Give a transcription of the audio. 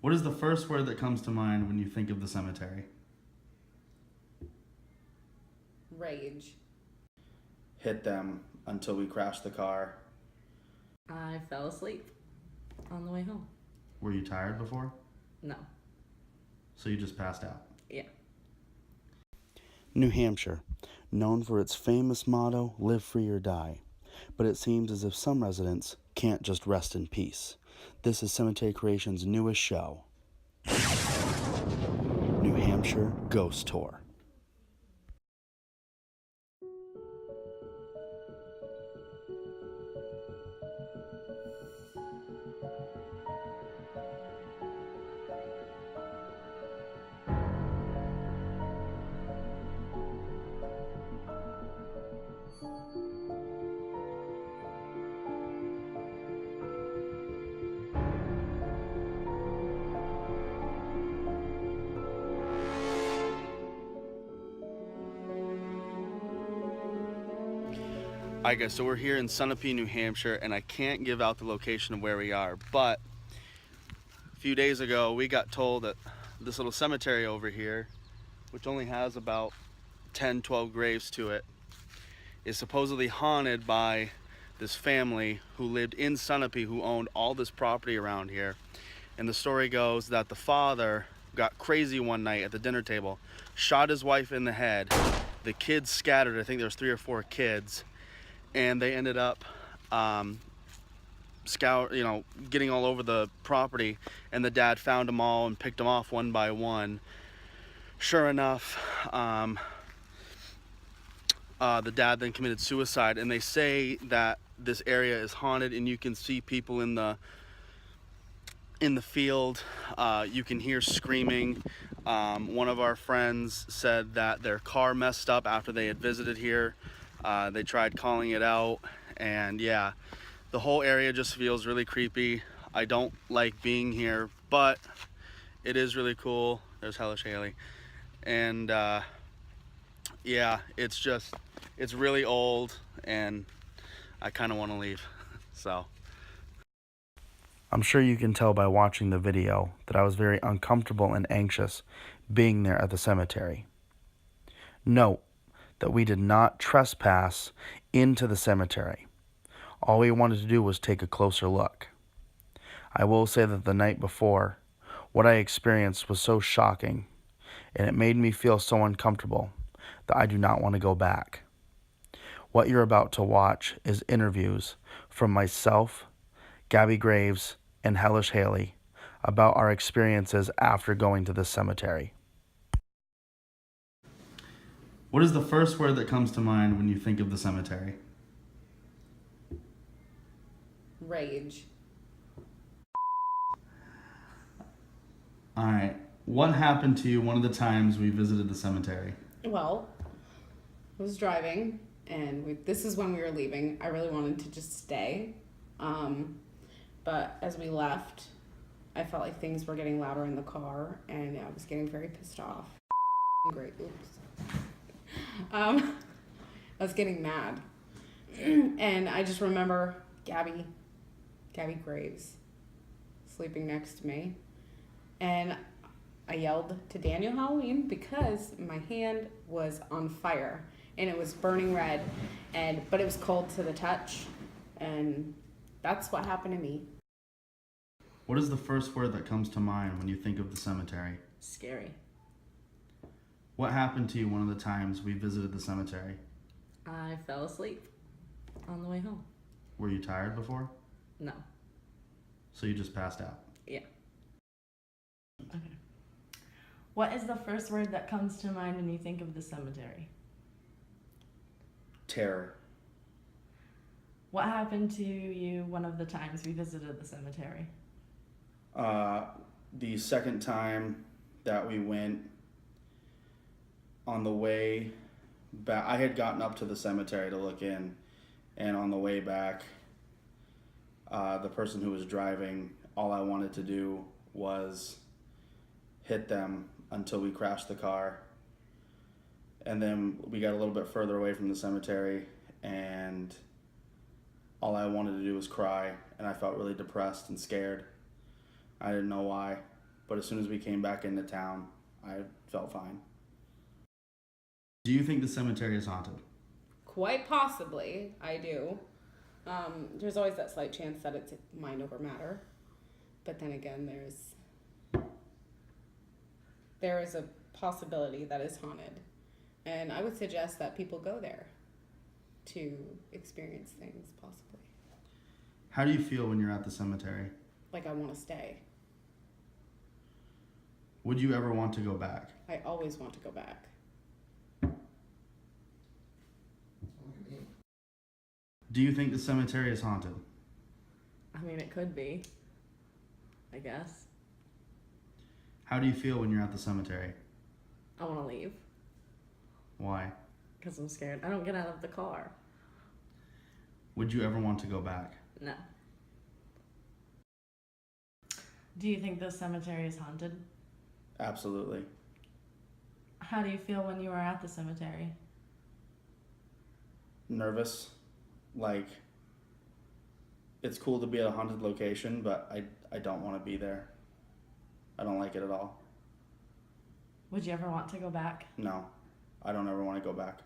What is the first word that comes to mind when you think of the cemetery? Rage. Hit them until we crashed the car. I fell asleep on the way home. Were you tired before? No. So you just passed out? Yeah. New Hampshire, known for its famous motto, live free or die. But it seems as if some residents can't just rest in peace. This is Cemetery Creation's newest show, New Hampshire Ghost Tour. Alright guys, so we're here in Sunapee, New Hampshire, and I can't give out the location of where we are, but a few days ago we got told that this little cemetery over here, which only has about 10-12 graves to it, is supposedly haunted by this family who lived in Sunapee, who owned all this property around here. And the story goes that the father got crazy one night at the dinner table, shot his wife in the head. The kids scattered. I think there was 3 or 4 kids, and they ended up getting all over the property, and the dad found them all and picked them off one by one. Sure enough, the dad then committed suicide, and they say that this area is haunted, and you can see people in the field. You can hear screaming. One of our friends said that their car messed up after they had visited here. They tried calling it out, and yeah, the whole area just feels really creepy. I don't like being here, but it is really cool. There's Hellish Haley. And yeah, it's really old, and I kind of want to leave. So I'm sure you can tell by watching the video that I was very uncomfortable and anxious being there at the cemetery. Note that we did not trespass into the cemetery. All we wanted to do was take a closer look. I will say that the night before, what I experienced was so shocking, and it made me feel so uncomfortable that I do not want to go back. What you're about to watch is interviews from myself, Gabby Graves, and Hellish Haley about our experiences after going to the cemetery. What is the first word that comes to mind when you think of the cemetery? Rage. Alright, what happened to you one of the times we visited the cemetery? Well, I was driving, and this is when we were leaving. I really wanted to just stay. But as we left, I felt like things were getting louder in the car, and I was getting very pissed off. Great. Oops. I was getting mad. And I just remember Gabby Graves sleeping next to me. And I yelled to Daniel Halloween because my hand was on fire and it was burning red, but it was cold to the touch, and that's what happened to me. What is the first word that comes to mind when you think of the cemetery? Scary. What happened to you one of the times we visited the cemetery? I fell asleep on the way home. Were you tired before? No. So you just passed out? Yeah. Okay. What is the first word that comes to mind when you think of the cemetery? Terror. What happened to you one of the times we visited the cemetery? The second time that we went, on the way back, I had gotten up to the cemetery to look in, and on the way back, the person who was driving, all I wanted to do was hit them until we crashed the car. And then we got a little bit further away from the cemetery, and all I wanted to do was cry, and I felt really depressed and scared. I didn't know why. but as soon as we came back into town, I felt fine. Do you think the cemetery is haunted? Quite possibly, I do. There's always that slight chance that it's mind over matter, but then again, there is a possibility that it's haunted, and I would suggest that people go there to experience things, possibly. How do you feel when you're at the cemetery? Like I want to stay. Would you ever want to go back? I always want to go back. Do you think the cemetery is haunted? I mean, it could be, I guess. How do you feel when you're at the cemetery? I want to leave Why? because I'm scared. I don't get out of the car. Would you ever want to go back? No. Do you think the cemetery is haunted? Absolutely. How do you feel when you are at the cemetery? Nervous. Like, it's cool to be at a haunted location, but I don't want to be there. I don't like it at all. Would you ever want to go back? No, I don't ever want to go back.